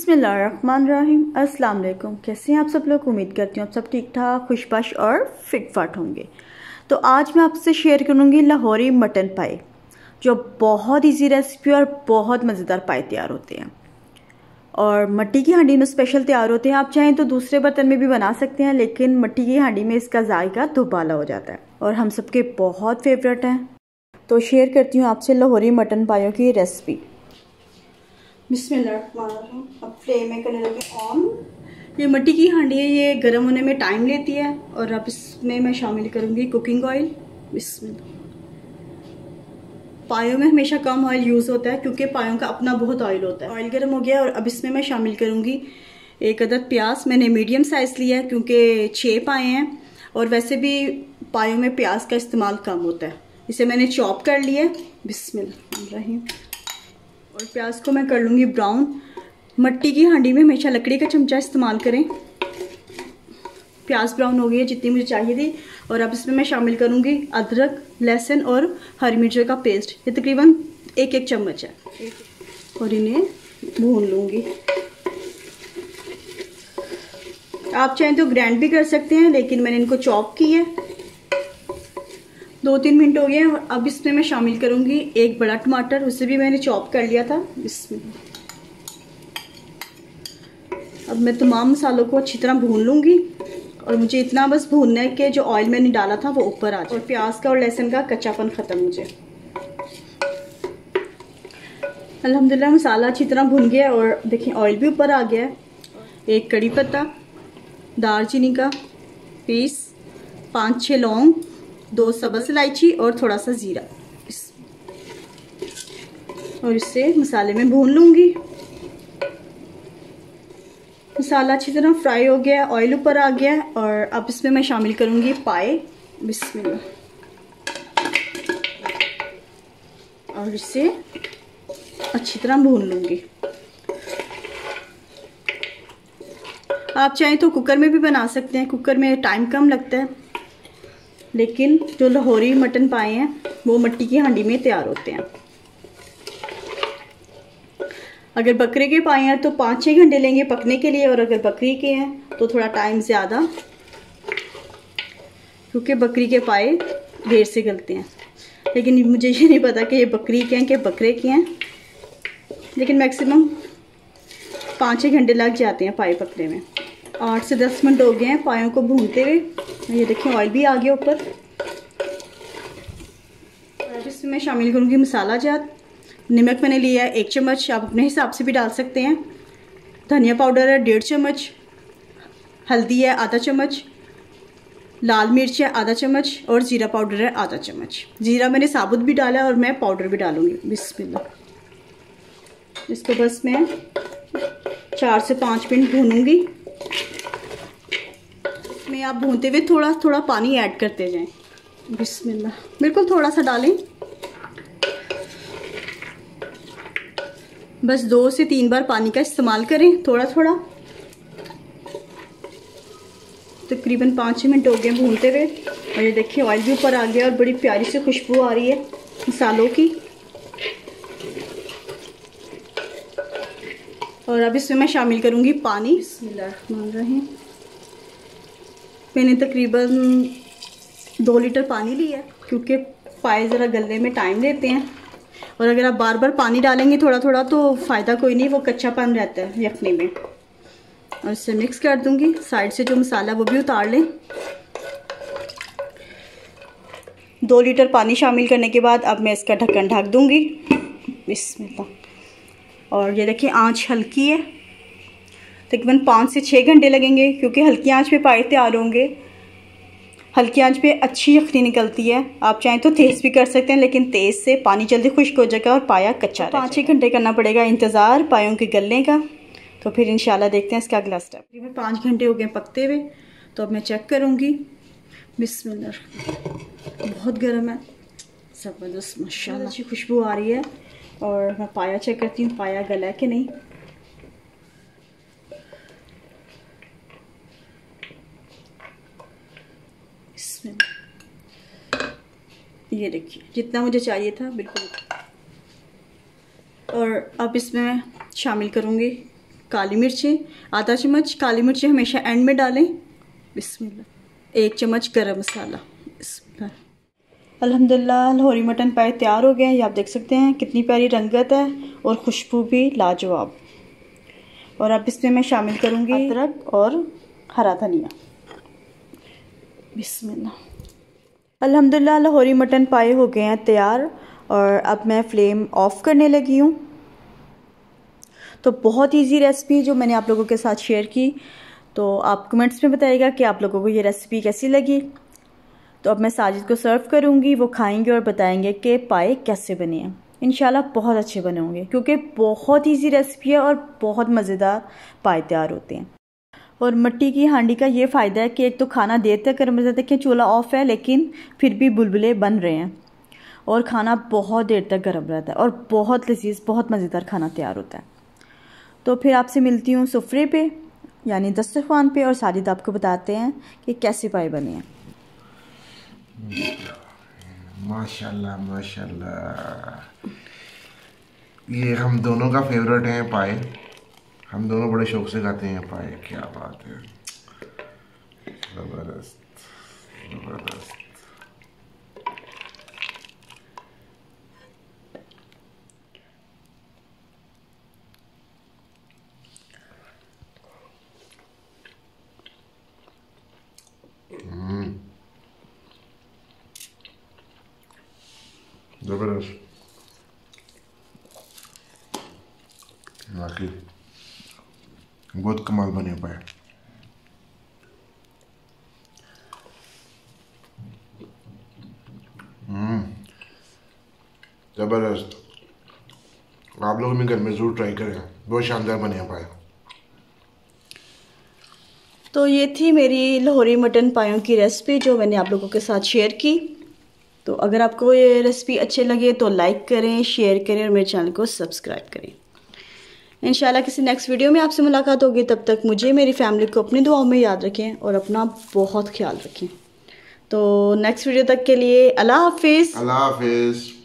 बिस्मिल्लाहिर्रहमानिर्रहीम। अस्सलाम वालेकुम। कैसे हैं आप सब लोग? उम्मीद करती हूँ आप सब ठीक ठाक खुशबाश और फिट फाट होंगे। तो आज मैं आपसे शेयर करूँगी लाहौरी मटन पाए, जो बहुत इजी रेसिपी और बहुत मज़ेदार पाए तैयार होते हैं और मट्टी की हांडी में स्पेशल तैयार होते हैं। आप चाहें तो दूसरे बर्तन में भी बना सकते हैं, लेकिन मट्टी की हांडी में इसका जायका दुबाला हो जाता है और हम सबके बहुत फेवरेट हैं। तो शेयर करती हूँ आपसे लाहौरी मटन पायों की रेसिपी। बिस्मिल्लाहिर्रहमानिर्रहीम। अब फ्लेम में करने लगे ऑन। ये मट्टी की हांडी है, ये गर्म होने में टाइम लेती है और अब इसमें मैं शामिल करूँगी कुकिंग ऑयल। बिस्मिल्लाह। पायों में हमेशा कम ऑयल यूज़ होता है क्योंकि पायों का अपना बहुत ऑयल होता है। ऑयल गर्म हो गया और अब इसमें मैं शामिल करूँगी एक अदद प्याज। मैंने मीडियम साइज़ लिया है क्योंकि 6 पाए हैं और वैसे भी पायों में प्याज का इस्तेमाल कम होता है। इसे मैंने चॉप कर लिया है। बिस्मिल्लाह। और प्याज को मैं कर लूँगी ब्राउन। मट्टी की हांडी में हमेशा लकड़ी का चमचा इस्तेमाल करें। प्याज ब्राउन हो गई है जितनी मुझे चाहिए थी और अब इसमें मैं शामिल करूँगी अदरक, लहसुन और हरी मिर्च का पेस्ट। ये तकरीबन एक चम्मच है और इन्हें भून लूँगी। आप चाहें तो ग्राइंड भी कर सकते हैं, लेकिन मैंने इनको चॉप की है। 2-3 मिनट हो गए और अब इसमें मैं शामिल करूंगी एक बड़ा टमाटर, उसे भी मैंने चॉप कर लिया था। इसमें अब मैं तमाम मसालों को अच्छी तरह भून लूंगी और मुझे इतना बस भूनना है कि जो ऑयल मैंने डाला था वो ऊपर आ जाए और प्याज का और लहसुन का कच्चापन खत्म हो जाए। अल्हम्दुलिल्लाह मसाला अच्छी तरह भुन गया और देखिए ऑयल भी ऊपर आ गया है। एक कड़ी पत्ता, दालचीनी का पीस, 5-6 लौंग, 2 सब्ज़ इलायची और थोड़ा सा ज़ीरा, और इससे मसाले में भून लूँगी। मसाला अच्छी तरह फ्राई हो गया, ऑयल ऊपर आ गया और अब इसमें मैं शामिल करूँगी पाए। बिस्मिल्लाह। और इसे अच्छी तरह भून लूँगी। आप चाहें तो कुकर में भी बना सकते हैं, कुकर में टाइम कम लगता है, लेकिन जो लाहौरी मटन पाए हैं वो मट्टी की हांडी में तैयार होते हैं। अगर बकरे के पाए हैं तो 5-6 घंटे लेंगे पकने के लिए, और अगर बकरी के हैं तो थोड़ा टाइम ज़्यादा, क्योंकि बकरी के पाए देर से गलते हैं। लेकिन मुझे ये नहीं पता कि ये बकरी के हैं कि बकरे के हैं, लेकिन मैक्सिमम 5-6 घंटे लग जाते हैं पाए पकने में। 8 से 10 मिनट हो गए हैं पायों को भूनते हुए। ये देखिए ऑयल भी आ गया ऊपर। अब इसमें मैं शामिल करूँगी मसाला जात। नमक मैंने लिया है 1 चम्मच, आप अपने हिसाब से भी डाल सकते हैं। धनिया पाउडर है 1.5 चम्मच, हल्दी है आधा चम्मच, लाल मिर्च है आधा चम्मच और ज़ीरा पाउडर है आधा चम्मच। ज़ीरा मैंने साबुत भी डाला है और मैं पाउडर भी डालूँगी। बिस्मिल्लाह। इसको बस मैं 4 से 5 मिनट भूनूँगी। में आप भूनते हुए थोड़ा थोड़ा पानी ऐड करते जाएं। बिस्मिल्लाह। बिल्कुल थोड़ा सा डालें, बस 2 से 3 बार पानी का इस्तेमाल करें, थोड़ा थोड़ा। तकरीबन 5 मिनट हो गए भूनते हुए और ये देखिए ऑयल भी ऊपर आ गया और बड़ी प्यारी सी खुशबू आ रही है मसालों की। और अब इसमें मैं शामिल करूँगी पानी। बिस्मिल्लाहिर्रहमानिर्रहीम। मैंने तकरीबन 2 लीटर पानी लिया क्योंकि पाए ज़रा गलने में टाइम लेते हैं, और अगर आप बार बार पानी डालेंगे थोड़ा थोड़ा तो फ़ायदा कोई नहीं, वो कच्चापन रहता है यखनी में। और इससे मिक्स कर दूंगी। साइड से जो मसाला वो भी उतार लें। 2 लीटर पानी शामिल करने के बाद अब मैं इसका ढक्कन ढक दूंगी। बिस्मिल्लाह। और ये देखिए आँच हल्की है, तकरीबन 5 से 6 घंटे लगेंगे क्योंकि हल्की आंच पे पाए तैयार होंगे। हल्की आंच पे अच्छी यखनी निकलती है। आप चाहें तो तेज़ भी कर सकते हैं, लेकिन तेज़ से पानी जल्दी खुश्क हो जाएगा और पाया कच्चा। 5-6 घंटे करना पड़ेगा इंतज़ार पायों के गलने का। तो फिर इंशाल्लाह देखते हैं इसका अगला स्टेप। तकरीबन 5 घंटे हो गए पकते हुए, तो अब मैं चेक करूँगी। बिस्मिल्लाह। बहुत गर्म है, ज़बरदस्त माशाल्लाह अच्छी खुशबू आ रही है। और मैं पाया चेक करती हूँ, पाया गला है कि नहीं। ये देखिए जितना मुझे चाहिए था बिल्कुल। और अब इसमें शामिल करूँगी काली मिर्चें, आधा चम्मच काली मिर्चें हमेशा एंड में डालें। बिस्मिल्लाह। 1 चम्मच गरम मसाला। बिस्मिल्लाह। अल्हम्दुलिल्लाह लाहौरी मटन पाए तैयार हो गए हैं। ये आप देख सकते हैं कितनी प्यारी रंगत है और खुशबू भी लाजवाब। और अब इसमें मैं शामिल करूँगी अदरक और हरा धनिया। बिस्मिल्लाह। अल्हम्दुलिल्लाह लाहौरी मटन पाए हो गए हैं तैयार और अब मैं फ्लेम ऑफ करने लगी हूँ। तो बहुत इजी रेसिपी जो मैंने आप लोगों के साथ शेयर की। तो आप कमेंट्स में बताइएगा कि आप लोगों को ये रेसिपी कैसी लगी। तो अब मैं साजिद को सर्व करूँगी, वो खाएंगे और बताएंगे कि पाए कैसे बने हैं। इंशाल्लाह बहुत अच्छे बने होंगे क्योंकि बहुत इजी रेसिपी है और बहुत मज़ेदार पाए तैयार होते हैं। और मिट्टी की हांडी का ये फ़ायदा है कि एक तो खाना देर तक गर्म रहता है, देखिए चूल्हा ऑफ है लेकिन फिर भी बुलबुले बन रहे हैं और खाना बहुत देर तक गर्म रहता है और बहुत लजीज बहुत मज़ेदार खाना तैयार होता है। तो फिर आपसे मिलती हूँ सुफ्रे पे यानी दस्तरखान पे और साजिद आपको बताते हैं कि कैसे पाए बने हैं। माशाल्लाह माशाल्लाह, ये हम दोनों का फेवरेट है पाए। हम दोनों बड़े शौक से खाते हैं पाए। क्या बात है, ज़बरदस्त ज़बरदस्त। ज़बरदस्त वाकई बहुत कमाल बने पाए। ज़बरदस्त। आप लोग भी घर में ज़रूर ट्राई करें, बहुत शानदार बने पाए। तो ये थी मेरी लाहौरी मटन पायों की रेसिपी जो मैंने आप लोगों के साथ शेयर की। तो अगर आपको ये रेसिपी अच्छे लगे तो लाइक करें, शेयर करें और मेरे चैनल को सब्सक्राइब करें। इंशाल्लाह किसी नेक्स्ट वीडियो में आपसे मुलाकात होगी। तब तक मुझे मेरी फैमिली को अपनी दुआओं में याद रखें और अपना बहुत ख्याल रखें। तो नेक्स्ट वीडियो तक के लिए अल्लाह हाफिज़। अल्लाह हाफिज़।